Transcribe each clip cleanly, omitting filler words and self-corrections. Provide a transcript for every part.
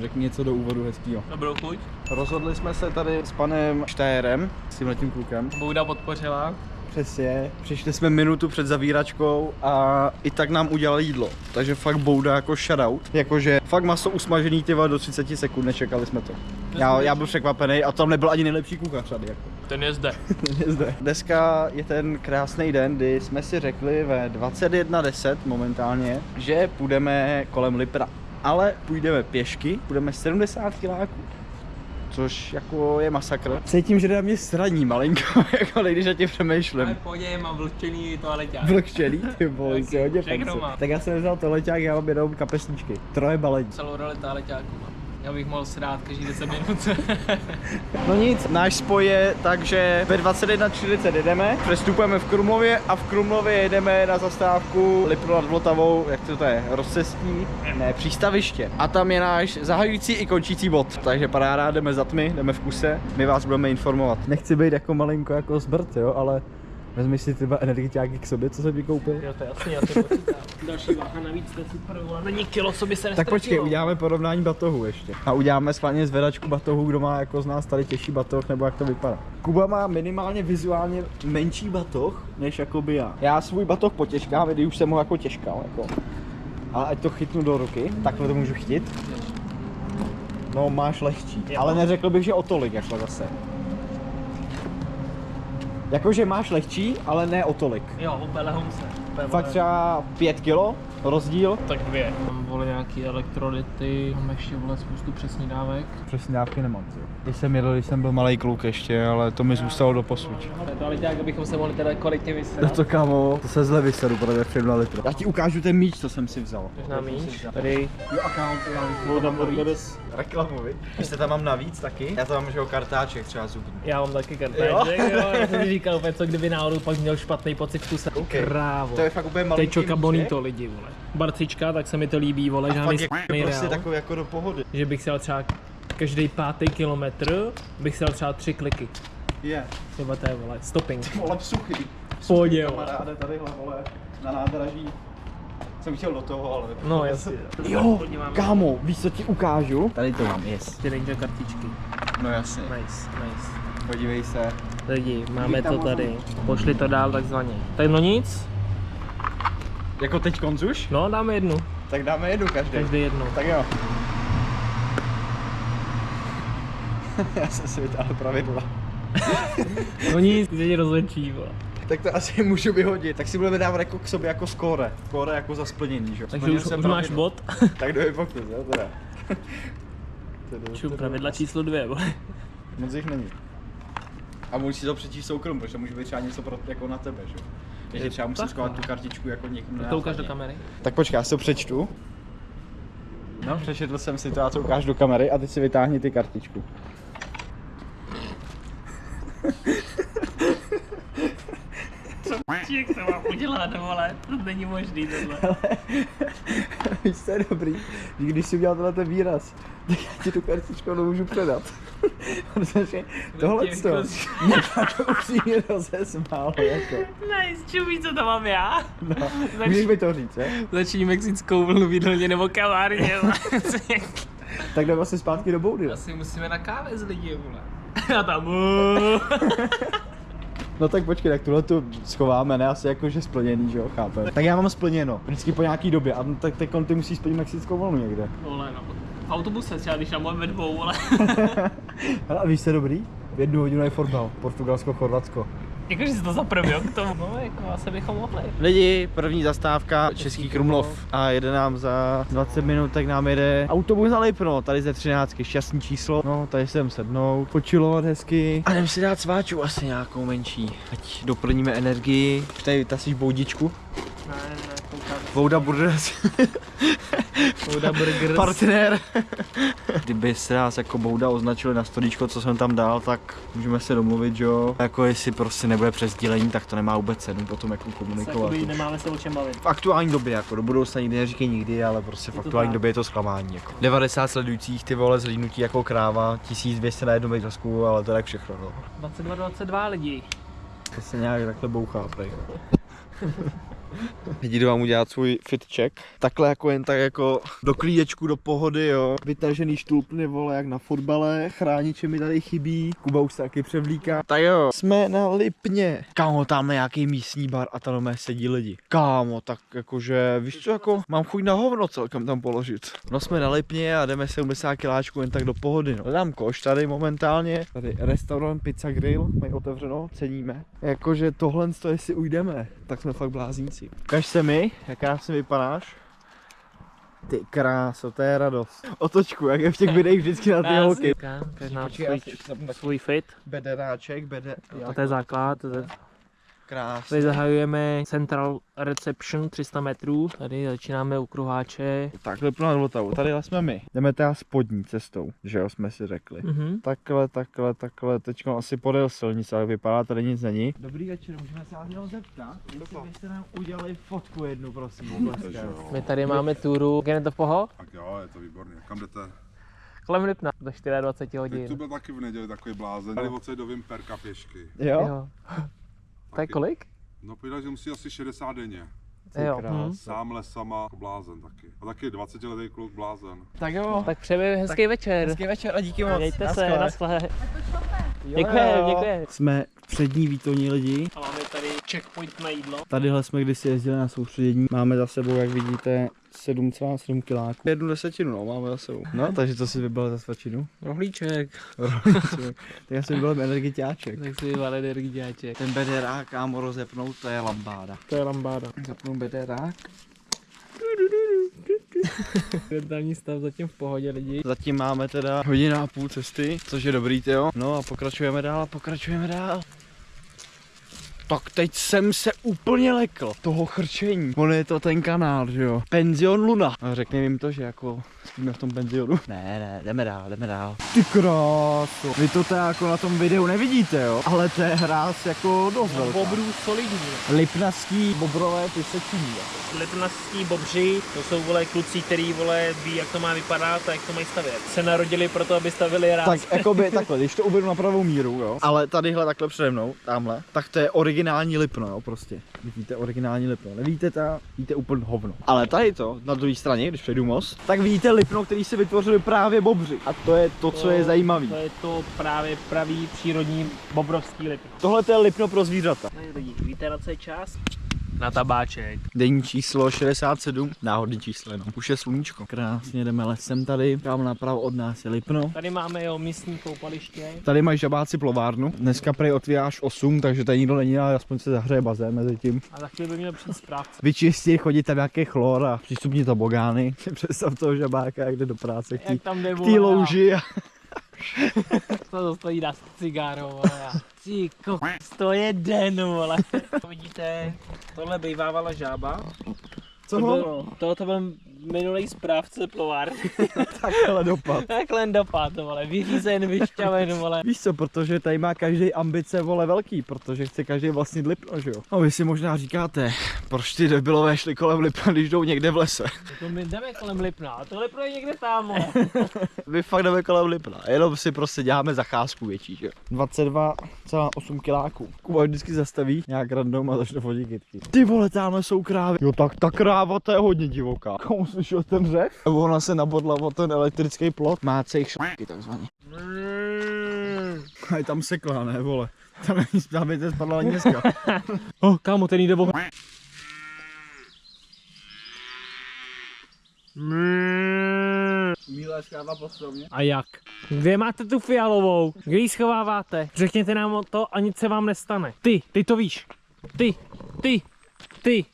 Řekni něco do úvodu hezkýho. Dobrou chuť. Rozhodli jsme se tady s panem Štérem, s tímhletím klukem. Bouda podpořila. Přesně, přišli jsme minutu před zavíračkou a i tak nám udělal jídlo. Takže fakt Bouda jako shoutout. Jakože fakt maso usmažený tyva do 30 sekund, nečekali jsme to. Já byl překvapený a tam nebyl ani nejlepší kuchař tady jako. Ten je zde. Ten je zde. Dneska je ten krásný den, kdy jsme si řekli ve 21:10 momentálně, že půjdeme kolem Lipra. Ale půjdeme pěšky, půjdeme 70 kiláků. Což jako je masakr. Cítím, že na mě sraní malinko, jako když já tě přemýšlím. Ale po něj mám vlhčený toaleťák. Vlhčený, ty vole, si hodně fancy. Tak já jsem vzal toaleťák, já mám jenom kapesničky. Troje balení. Celou roli toaleťáku mám. Já bych mohl srát každý 10 minut. No nic, náš spoj je tak, že ve 21:40 jedeme, přestupujeme v Krumlově a v Krumlově jedeme na zastávku Lipro nad Vltavou, jak to je, rozcestí, ne, přístaviště. A tam je náš zahajující i končící bod, takže paráda, jdeme za tmy, jdeme v kuse, my vás budeme informovat. Nechci být jako malinko jako zbrt, jo, ale vezmi si třeba energiťáky k sobě, co jsem ti koupil. Jo, to je jasný, já si počítám. Další váha navíc, to je super, ale není kilo, co by se Tak nestratilo. počkej, uděláme porovnání batohu ještě. A uděláme schválně zvedačku batohu, kdo má jako z nás tady těžší batoh, nebo jak to vypadá. Kuba má minimálně vizuálně menší batoh, než jakoby já. Já svůj batoh potěžkám, kdy už jsem ho jako těžkal, jako. Ale ať to chytnu do ruky, takhle to můžu chytit. No, máš lehčí, ale neřekl bych, že o tolik jako zase. Jakože máš lehčí, ale ne o tolik. Jo, úplně lehonce. Fakt třeba 5 kilo rozdíl. Tak 2. Mám vole nějaký elektrolyty, mám ještě vole spoustu přesných dávek. Přesně dávky nemám, jo. Když jsem byl malý kluk ještě, ale to mi zůstalo do posud. Toaleťák, abychom se mohli teda korektně No vysrat. to kámo, to se zle vyseru, protože přijdu na litro. Já ti ukážu ten míč, co jsem si vzal. Možná míč. Tady. Jo a kámo, já tam navíc. Reklamu, vy? Ještě tam mám navíc taky. Já tam mám, že jo, kartáček třeba zubní. Já mám taky kartáček, jo. Já jsem si říkal úplně, co kdyby náhodou pak měl špatný pocit v kuse. Okay. Krávo. To je fakt úplně malý. Tečoka bonito lidi, vole. Barcička, tak se mi to líbí, vole, A žádný fakt je s***ný prostě reál. takový jako do pohody. Že bych si dal třeba každý 5. kilometr, bych si dal třeba 3 kliky. Je. Třeba to je, vole, stopping. Vole psuchy. Pohodě, jo. Kamaráde tadyhle, vole, na nádraží. Jsem chtěl do toho, ale... No jasně. Jo, kámo, víš co ti ukážu? Tady to mám, yes. Ty ranger kartičky. No jasně. Nice. Podívej se. Lidi, máme to tady. Pošli to dál takzvaně. Tak no nic. Jako teď koncuš? No, dáme jednu. Tak dáme jednu každý. Každý jednu. Tak jo. Já jsem si vytáhl pravidla. No nic, ty tě rozlečí, vole. Tak to asi můžu vyhodit. Tak si budeme dávat jako k sobě jako skóre. Skóre jako za splnění, že? Takže už máš bod. Tak dojde pokus, jo teda. Čum, pravidla číslo 2, vole. Moc jich není. A můžeš si to přečíst soukrom, protože to může být třeba něco pro, jako na tebe, že? Takže třeba musím schovat tu kartičku jako někomu. To ukáž do kamery. Tak počkej, já si to přečtu. No, přečetl jsem si to, já to ukážu do kamery a teď si vytáhni ty kartičku. Jak to mám udělat, vole? To není možný tohle. Víš, co je dobrý, že když si udělal tenhle ten výraz, tak já ti tu kartičku nemůžu předat. Protože tohle to, mě to upřímně rozesmálo, jako. Nice, čumí, co to mám já? No, můžeš mi to říct, je? Začni mexickou vlnu v jídelně nebo kavárně. Tak jdeme asi zpátky do Boudy. Asi musíme na kávě s lidi, vole. A tam No tak počkej, tak tuhle tu schováme, ne asi jakože splněný, že jo, chápem. Tak já mám splněno, vždycky po nějaký době, a tak ty musíš splnit mexickou vlnu někde. Vole, no. V autobuse třeba, když tam ve dvou, vole. Hele, a víš, co je dobrý? V 1 hodinu je fotbal, Portugalsko, Chorvatsko. Jakože si to zaprvé k tomu. No, jako asi bychom mohli. Lidi, první zastávka Český Krumlov a jede nám za 20 minut, tak nám jede autobus na Lipno, tady ze 13, šťastný číslo. No, tady jsem sednout, počilovat hezky a jdem si dát sváču asi nějakou menší, ať doplníme energii. Tady vytasíš boudičku. Ne, koukám. Bouda Burgers. Bouda Burgers. Partner. Kdyby se nás jako Bouda označili na storíčko, co jsem tam dal, tak můžeme se domluvit, že jo. Jako jestli prostě nebude přesdílení, tak to nemá vůbec cenu potom jako komunikovat. Nemáme se o čem bavit. V aktuální době, jako do budoucna nikdy neříkej nikdy, ale prostě v aktuální době je to zklamání. Jako. 90 sledujících, ty vole, zhlídnutí jako kráva, 1200 na jednu meglasku, ale to je tak všechno, no. 22 lidí. To se nějak takhle bouchá, prej. Jdu vám udělat svůj fit check. Takhle jako jen tak jako do klídečku, do pohody, jo. Vytažený štulpny, vole, jak na fotbale. Chrániče mi tady chybí. Kuba už se taky převlíká. Tak jo, jsme na Lipně. Kámo, tam je nějaký místní bar a tam sedí lidi. Kámo, tak jakože, víš co, jako mám chuť na hovno celkem tam položit. No jsme na Lipně a jdeme 70 kiláčků jen tak do pohody, no. Hledám koš tady momentálně. Tady restaurant Pizza Grill, mají otevřeno, ceníme. Jakože tohle, jestli ujdeme, tak jsme fakt blázníci. Ukaž se mi, jak krásně vypadáš. Ty kráso, to je radost. Otočku, jak je v těch videích vždycky na ty holky. Každá svůj fit. Bederáček, A to je základ. Krásně. Tady zahajujeme Central Reception 300 metrů. Tady začínáme u kruháče. Tak Lipno nad Vltavou, tady jsme my. Jdeme teda spodní cestou, že jo, jsme si řekli. Takhle, teďko asi podél silnice, ale vypadá, tady nic není. Dobrý večer, můžeme se vás jenom zeptat, jestli byste nám udělali fotku jednu, prosím. My tady máme túru. Je to v poho? Tak jo, je to výborně. Kam jdete? Kolem Lipna do 24 Tak hodin. tu byl taky v neděli takový blázen. Tady odsaď do Vimperka pěšky. Jo? Jo. Tak kolik? No půjde, že musí asi 60 denně. Jo. Sám lesama, blázen taky. A taky 20letý kluk blázen. Tak jo. Tak přejeme hezký večer. Hezký večer a díky moc. Mějte se, naschle. Děkujem. Jsme přední výtonní lidi. A máme tady checkpoint na jídlo. Tadyhle jsme kdysi jezdili na soustředění. Máme za sebou, jak vidíte, 7,7 kiláků. 1/10, no, máme za sebou. No, takže to si vybral za svačinu. Rohlíček. Tak já si vybalím energiťáček. Tak si vyval energiáček. Ten bederák, kámo, rozepnout, to je lambáda. To je lambáda. Zapnu bederák. Mentální stav zatím v pohodě lidi. Zatím máme teda 1,5 hodiny cesty, což je dobrý, tyjo. No a pokračujeme dál. Tak teď jsem se úplně lekl toho chrčení. On je to ten kanál, že jo. Penzion Luna. A řekni jim to, že jako spíme v tom penzionu. Ne, jdeme dál. Ty kráso. Vy to teda jako na tom videu nevidíte, jo. Ale to je hráz jako dost velká. Bobrů solidní. Lipnavský bobrové pysečení. Lipnavský bobři, to jsou vole kluci, který vole ví, jak to má vypadat a jak to mají stavět. Se narodili proto, aby stavili ráz. Tak jakoby takhle, když to uvedu na pravou míru, jo. Ale tadyhle takhle přede mnou, tamhle, tak to je originální Lipno, jo, prostě. Vidíte originální Lipno, nevidíte ta, vidíte úplně hovno. Ale tady to, na druhé straně, když přejdu most, tak vidíte Lipno, který si vytvořili právě bobři. A to je to, co je zajímavé. To je to právě pravý přírodní bobrovský Lipno. Tohle to je Lipno pro zvířata. Víte, na co je čas? Na tabáček. Denní číslo 67, náhodný číslo jenom. Už je sluníčko. Krásně jdeme lesem tady, tam napravo od nás je Lipno. Tady máme jo místní koupaliště. Tady mají žabáci plovárnu. Dneska prej otvíráš 8, takže tady nikdo není, ale aspoň se zahřeje bazén mezi tím. A za chvíli by měl přijít správce. Vyčistit, chodit tam nějaký chlor a přístupní tobogány. Představ toho žabáka, jak jde do práce Jak tam jde k té louži. To stojí na cigáro, vole. Ty kokos, to je den, vole. Vidíte, tohle bývávala žába. Co To byl minulý správce plovárny. Takhle dopad. Takhle dopad, vole. Vyřízen, vyšťaven, vole. Víš co, protože tady má každý ambice, vole, velký, protože chce každý vlastnit Lipno, že jo. No vy si možná říkáte, proč ty debilové šli kolem Lipna, když jdou někde v lese. To my jdeme kolem Lipna, a to Lipno je někde tam, vole. Vy fakt jdeme kolem Lipna, jenom si prostě děláme zacházku větší, že jo. 22,8 kiláků. Kuba vždycky zastaví nějak random a začne fotit kytky. Ty vole, tamhle jsou krávy. Jo, tak ta kráva, to je hodně divoká. Komu slyšel ten řev? Ona se nabodla o ten elektrický plot. Má cejch šlapky takzvaně. A je tam sekla, ne, vole. Tam není správně spadla ani dneska. Kámo, ten jde boha. Mílá škáva po stromě. A jak? Kde máte tu fialovou? Kde ji schováváte? Řekněte nám o to a nic se vám nestane. Ty to víš. Ty.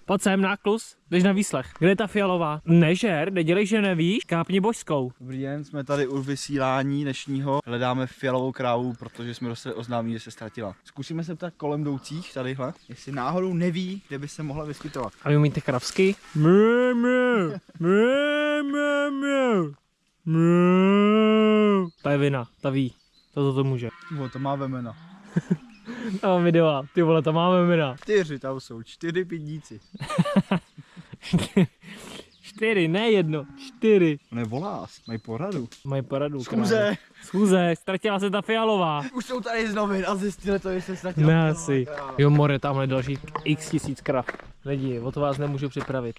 Pojď sem, náklus, jdeš na výslech. Kde je ta fialová? Nežer, nedělej, že nevíš, kápni božskou. Dobrý den, jsme tady u vysílání dnešního. Hledáme fialovou krávu, protože jsme dostali oznámení, že se ztratila. Zkusíme se ptát kolem jdoucích tadyhle, jestli náhodou neví, kde by se mohla vyskytovat. A vy umíte kravsky? Ta je vina, ta ví. To může. To má vemena. A video, ty vole, to máme mina. 4 tam jsou, 4 pidíci. 4, ne jedno, 4. Nevolá, mají poradu. Mají poradu. Schůze. Schůze, ztratila se ta fialová. Už jsou tady z novin a zjistili to, že se ztratila. Ne asi. Jo more, tamhle další x tisíc krav. Lidi, o to vás nemůžu připravit.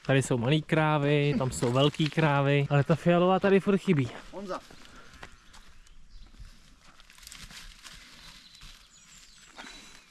Tady jsou malý krávy, tam jsou velký krávy, ale ta fialová tady furt chybí. Honza.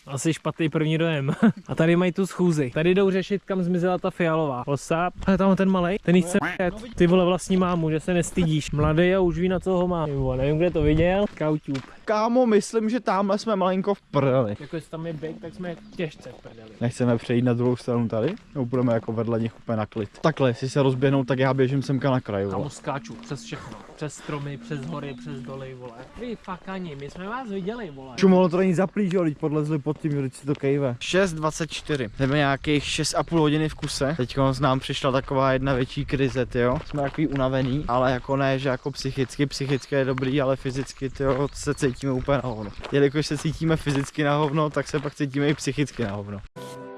Asi špatný první dojem. A tady mají tu schůzi. Tady jdou řešit, kam zmizela ta fialová. Osap. Ale tam ten malej, ten jí chce jet. Ty vole vlastní mámu, že se nestydíš. Mladý a už ví, na co ho má. Jo, nevím, kde to viděl. Kautube. Kámo, myslím, že tamhle jsme malinko v prdeli. Jako jestli tam je bejk, tak jsme těžce v prdeli. Nechceme přejít na druhou stranu tady? No, budeme jako vedle nich úplně na klid. Takhle, jestli se rozběhnou, tak já běžím semka na kraj. Kamu skáču přes všechno. Přes stromy, přes hory, přes doly, vole. Vy fakani, my jsme vás viděli, vole. Šumolo to není zaplý, že jo, teď podlezli pod tím, když si to kejve. 6:24. Jdeme nějakých 6,5 hodiny v kuse. Teď nám přišla taková jedna větší krize, tyjo. Jsme takový unavený, ale jako ne, že jako psychicky je dobrý, ale fyzicky, tyjo, se cítíme úplně na hovno. Jelikož se cítíme fyzicky na hovno, tak se pak cítíme i psychicky na hovno.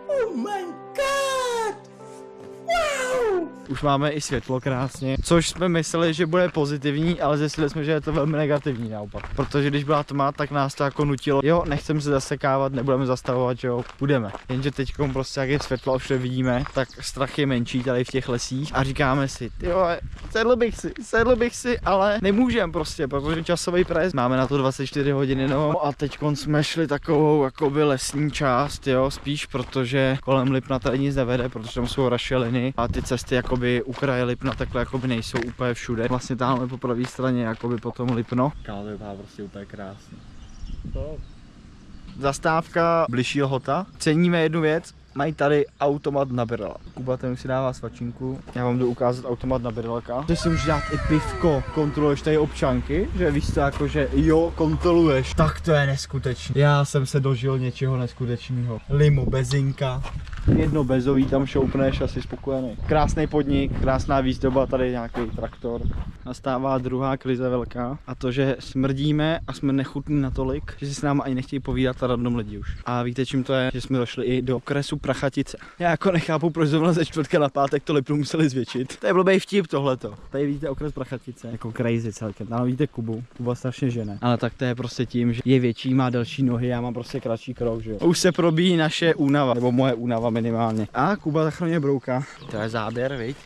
Oh my god! Wow! Už máme i světlo krásně, což jsme mysleli, že bude pozitivní, ale zjistili jsme, že je to velmi negativní naopak. Protože když byla tma, tak nás to jako nutilo, jo, nechceme se zasekávat, nebudeme zastavovat, že jo, půjdeme. Jenže teď prostě jak je světlo a všude vidíme, tak strach je menší tady v těch lesích a říkáme si, jo, sedl bych si, ale nemůžeme prostě, protože časový pres máme na to 24 hodiny, no a teď jsme šli takovou jakoby lesní část, jo, spíš protože kolem Lipna tady nic nevede, protože tam jsou rašeliny a ty cesty jakoby u kraje Lipna takhle jakoby nejsou úplně všude. Vlastně tamhle po pravé straně jakoby potom Lipno. Kámo, to vypadá prostě úplně krásně. Zastávka Bližší Lhota. Ceníme jednu věc, mají tady automat na birela. Kuba ten už si dává svačinku. Já vám jdu ukázat automat na birelka. Ty si můžeš dát i pivko. Kontroluješ tady občanky, že víš to jako, že jo, kontroluješ. Tak to je neskutečný. Já jsem se dožil něčeho neskutečného. Limo bezinka. Jedno bezový tam šoupneš, asi spokojený. Krásný podnik, krásná výzdoba, tady nějaký traktor. Nastává druhá krize velká a to, že smrdíme a jsme nechutní natolik, že si s námi ani nechtějí povídat a random lidi už. A víte čím to je? Že jsme došli i do okresu Prachatice. Já jako nechápu, proč zrovna ze čtvrtka na pátek to Lipno museli zvětšit. To je blbej vtip tohleto. Tady vidíte okres Prachatice, jako crazy celkem. Tam vidíte Kubu. Kuba strašně žene. Ale tak to je prostě tím, že je větší, má delší nohy, já mám prostě kratší krok, že jo. Už se probíjí naše únava, nebo moje únava minimálně. A Kuba zachránně brouka. To je záběr, viď?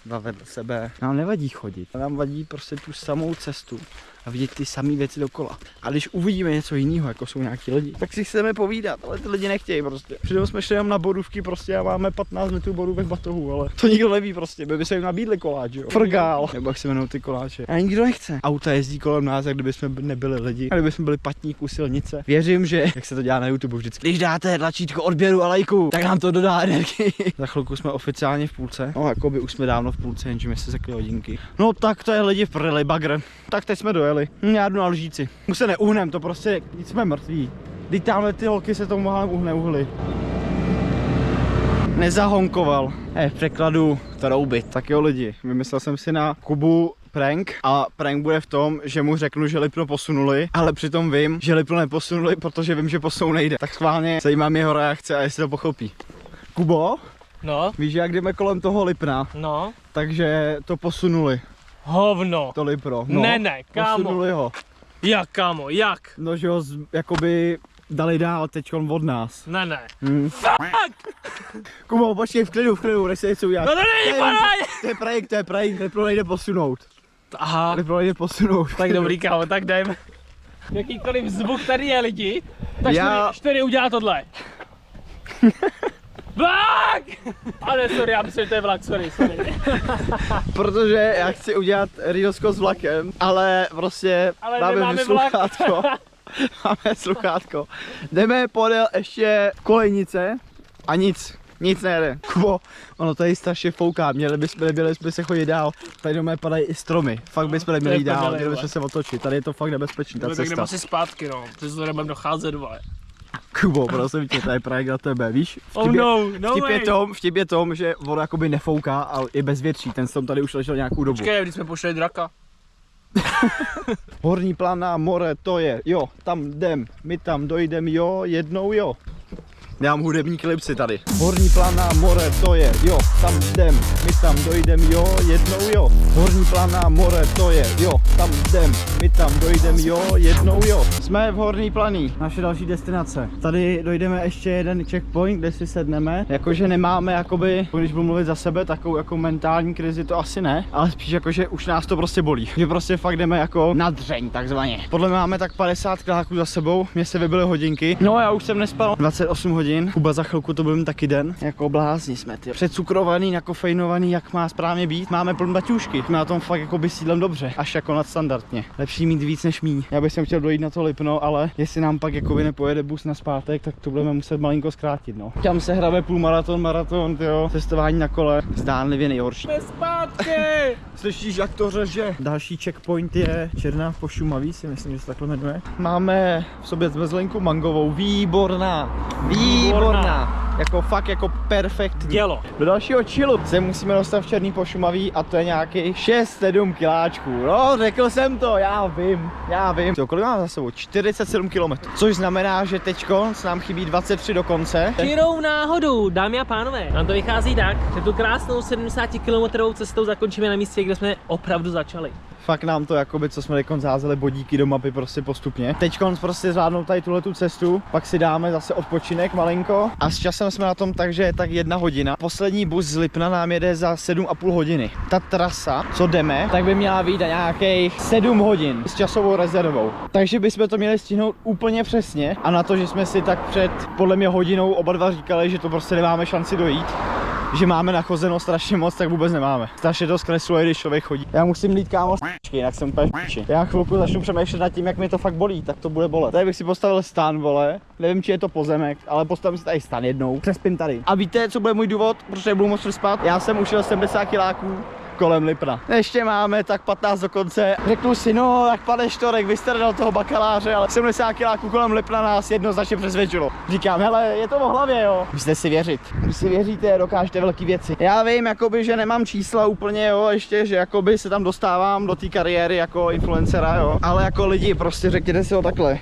Dva vedle sebe. Nám nevadí chodit, nám vadí prostě tu samou cestu a vidět ty samé věci dokola. A když uvidíme něco jiného, jako jsou nějaký lidi, tak si chceme povídat, ale ty lidi nechtějí prostě. Přitom jsme šli na borůvky prostě a máme 15 litrů borůvek batohů, ale to nikdo neví prostě, by se jim nabídli koláč, jo. Frgál, nebo jak se jmenují ty koláče. A nikdo nechce. Auta jezdí kolem nás, jak kdyby jsme nebyli lidi, a kdyby jsme byli patníků silnice. Věřím, že jak se to dělá na YouTube vždycky. Když dáte tlačítko odběru a lajku, tak nám to dodá energii. Za chvilku jsme oficiálně v půlce. No, jakoby už jsme dávno v půlce, jenže mi se sekly hodinky. No tak to je lidi v prdeli, bagr. Tak teď jsme dojeli. Já jdu na lžíci. Už se neuhnem, to prostě, nic jsme mrtví. Teď tamhle ty holky se tomu neuhly. Nezahonkoval. V překladu troubit. Tak jo lidi, vymyslel jsem si na Kubu prank a prank bude v tom, že mu řeknu, že Lipno posunuli, ale přitom vím, že Lipno neposunuli, protože vím, že posunout nejde. Tak schválně zajímám jeho reakce a jestli to pochopí. Kubo? No? Víš, jak jdeme kolem toho Lipna? No? Takže to posunuli. Hovno. To Lipno. No, ne, kámo. Posunuli ho. Jak, kámo, jak? No, že ho jakoby dali dál teďkon od nás. Ne. Fuck! Kubo, počkej, v klidu, než se něco udělat. No to není podaj! To je prank, Lipno nejde posunout. Aha. Lipno nejde posunout. Tak dobrý, kámo, tak jdem. Jakýkoliv zvuk tady je, lidi, tak Já- 4 udělá tohle. Vlak! Ale sorry, já myslím, že to je vlak, sorry. Protože já chci udělat Riosko s vlakem, ale prostě Ale máme nemáme vlak. sluchátko. Máme sluchátko. Jdeme podél ještě kolejnice a nic nejde. Kubo, ono tady strašně fouká, neměli jsme se chodit dál. Tady doma padají i stromy, fakt bychom neměli jít dál, měli bychom se otočit, tady je to fakt nebezpečný, ta No, tak jdeme cesta. asi zpátky, no, přes to nebudeme docházet, vole. Kubo, prosím tě, tady projekt na tebe, víš? No way. Vtip je tom, že voda jakoby nefouká, ale je bezvětří, ten strom tady už ležel nějakou dobu. Počkej, když jsme pošli draka. Horní Planá, more, to je, jo, tam jdem, my tam dojdem, jo, jednou jo. Já mám hudební klipsy tady. Horní Planá, more, to je, jo, tam jdem, my tam dojdem, jo, jednou jo. Horní Planá, more, to je, jo, tam jdem, my tam dojdem, jo, jednou jo. Jsme v Horní Planý, naše další destinace. Tady dojdeme ještě jeden checkpoint, kde si sedneme. Jakože nemáme, jakoby, když budu mluvit za sebe, takovou jako mentální krizi, to asi ne, ale spíš jakože už nás to prostě bolí. Že prostě fakt jdeme jako na dřeň, takzvaně. Podle mě máme tak 50 kiláků za sebou, mě se vybily hodinky. No já už jsem nespal 28 hodin, Kuba za chvilku to byl taky den. Jako blázni jsme, ty. Předcukrovaný, nakofeinovaný, jak má správně být. Máme plný baťůžky, jsme na tom fakt jako sídlem dobře, až jako nadstandardně. Lepší mít víc než míň. Já bych chtěl dojít na to Lipno, ale jestli nám pak jakoby nepojede bus na zpátek, tak to budeme muset malinko zkrátit, no. Tam se hrabe maraton, jo. Cestování na kole, zdánlivě nejhorší. Zpátky! Slyšíš, jak to řeže? Další checkpoint je Černá v Pošumaví, si myslím, že se takhle jmenuje. Máme v sobě zmrzlinku mangovou, výborná. Jako fakt jako perfektní. Dělo. Do dalšího chillu se musíme dostat v Černý Pošumaví a to je nějakých 6-7 kiláčků. No, řekl jsem to, já vím. To, kolik mám za sebou? 47 km. Což znamená, že teďko nám chybí 23 do konce. Čirou náhodou, dámy a pánové, nám to vychází tak, že tu krásnou 70 km cestou zakončíme na místě, kde jsme opravdu začali. Fakt nám to jakoby, co jsme teďkon zázeli bodíky do mapy prostě postupně. Teďkon prostě zvládnout tady tuhletu cestu, pak si dáme zase odpočinek malinko a s časem jsme na tom tak, že je tak 1 hodina. Poslední bus z Lipna nám jede za 7,5 hodiny. Ta trasa, co jdeme, tak by měla být na nějakých 7 hodin s časovou rezervou. Takže bychom to měli stihnout úplně přesně a na to, že jsme si tak před podle mě hodinou oba dva říkali, že to prostě nemáme šanci dojít. Že máme nachozeno strašně moc, tak vůbec nemáme. Strašně to zkresluje, když člověk chodí. Já musím jít kámo jinak jsem úplně v. Já chvilku začnu přemýšlet nad tím, jak mi to fakt bolí, tak to bude bolet. Tady bych si postavil stan, vole. Nevím, či je to pozemek, ale postavím si tady stan jednou. Přespím tady. A víte, co bude můj důvod, proč nebudu moc spát? Já jsem ušel 70 kiláků kolem Lipna. Ještě máme tak 15 do konce. Řeknu si, no, jak pane Štorek, vystradal toho bakaláře, ale 70 kiláků kolem Lipna nás jednoznačně přesvědčilo. Říkám, hele, je to o hlavě, jo. Musíte si věřit. Když si věříte, dokážete velké věci. Já vím, jakoby, že nemám čísla úplně, jo, ještě, že jakoby se tam dostávám do té kariéry jako influencera, jo. Ale jako lidi, prostě řekněte si ho takhle.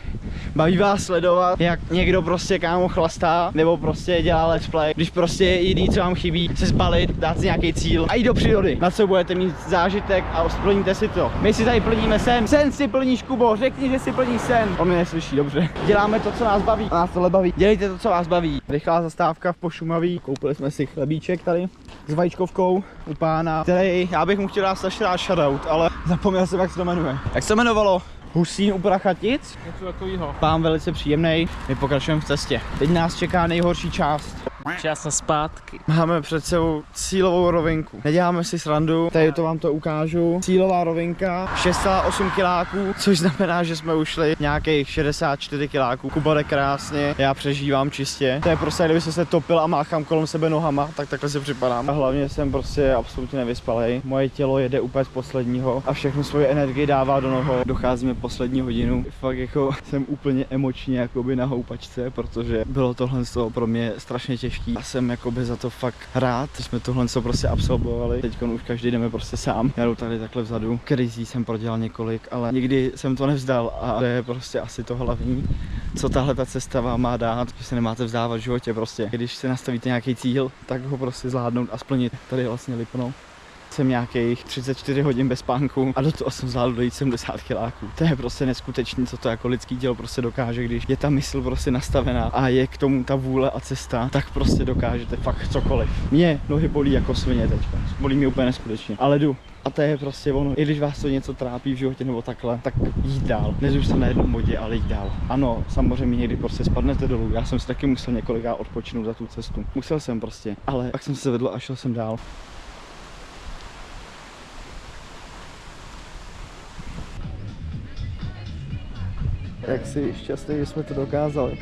Baví vás sledovat, jak někdo prostě kámo chlastá, nebo prostě dělá let's play, když prostě jediný, co vám chybí, se zbalit, dát si nějaký cíl a jít do přírody, na co budete mít zážitek a splníte si to. My si tady plníme sen. Sen si plníš, Kubo, řekni, že si plníš sen. On mě neslyší, dobře. Děláme to, co nás baví. A nás tohle baví. Dělejte to, co vás baví. Rychlá zastávka v Pošumaví. Koupili jsme si chlebíček tady s vajíčkovkou u pána, který já bych mu chtěl dát strašně rád shoutout, ale zapomněl jsem, jak se to jmenuje. Jak se to jmenovalo? Husín u Prachatic. Něco takovýho. Pán velice příjemný. My pokračujeme v cestě. Teď nás čeká nejhorší část. Čas na zpátky. Máme před sebou cílovou rovinku. Neděláme si srandu, tady to vám to ukážu. Cílová rovinka, 6,8 kiláků, což znamená, že jsme ušli nějakých 64 kiláků. Kuba jde krásně, já přežívám čistě. To je prostě, kdyby se topil a máchám kolem sebe nohama, tak takhle si připadám. A hlavně jsem prostě absolutně nevyspalej. Moje tělo jede úplně z posledního a všechnu svoji energii dává do noho. Docházíme poslední hodinu. Fakt jako jsem úplně emočně jakoby na houpačce, protože bylo tohle pro mě strašně těžké. Já jsem jakoby za to fakt rád, že jsme tohle prostě absolvovali. Teď už každý jdeme prostě sám. Já jdu tady takhle vzadu. Krizí jsem prodělal několik, ale nikdy jsem to nevzdal a to je prostě asi to hlavní, co tahle ta cesta vám má dát, že se nemáte vzdávat v životě prostě. Když si nastavíte nějaký cíl, tak ho prostě zvládnout a splnit. Tady je vlastně Lipno. Jsem nějakých 34 hodin bez spánku a do toho jsem zvládl dojít 70 kiláků. To je prostě neskutečný, co to jako lidský tělo prostě dokáže, když je ta mysl prostě nastavená a je k tomu ta vůle a cesta, tak prostě dokážete fakt cokoliv. Mě nohy bolí jako svině teďka, bolí mě úplně neskutečně, ale jdu. A to je prostě ono, i když vás to něco trápí v životě nebo takhle, tak jít dál. Nezůstat na jednom bodě, ale jít dál. Ano, samozřejmě někdy prostě spadnete dolů. Já jsem si taky musel několikrát odpočinout za tu cestu. Musel jsem prostě, ale pak jsem se vedl a šel jsem dál. Jak jsi šťastný, že jsme to dokázali?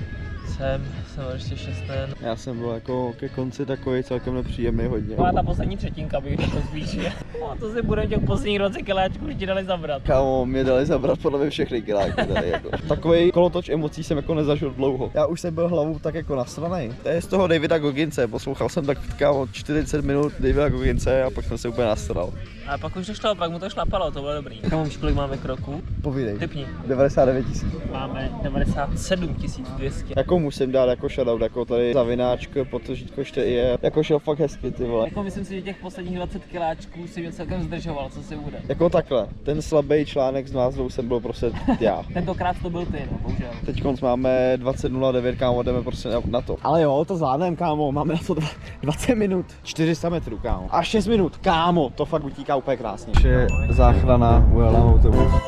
Jsem ještě šťastný. Já jsem byl jako ke konci takový celkem nepříjemný hodně. Byla ta poslední třetinka, bych to spíš. No, to si budeme těch posledních 20 kiláčků už ti dali zabrat. Kámo, mě dali zabrat podle mě všechny kiláky tady jako. Takový kolotoč emocí jsem jako nezažil dlouho. Já už jsem byl hlavou tak jako nasranej. To je z toho Davida Gogginse, poslouchal jsem tak kámo 40 minut Davida Gogginse a pak jsem se úplně nasral. A pak už to šlo, pak mu to šlapalo, to bylo dobrý. Kámo, kolik máme kroků? Povídej. Typni. 99 000. Máme 97 200. Jakou musím dát jako shoutout, jako tady zavináčko, potržítko je, jako šel fakt hezky, ty vole. Jako myslím si, že těch posledních 20 kiláčků si mě celkem zdržoval, co si bude. Jako takhle, ten slabý článek s názvou jsem byl prostě já. Tentokrát to byl ty, no, bohužel. Teď máme 20.09, kámo, jdeme prostě na to. Ale jo, to zvládneme, kámo, máme na to 20 minut, 400 metrů, kámo. A 6 minut, kámo, to fakt utíká úplně krásně. Je záchrana, ujela autobus.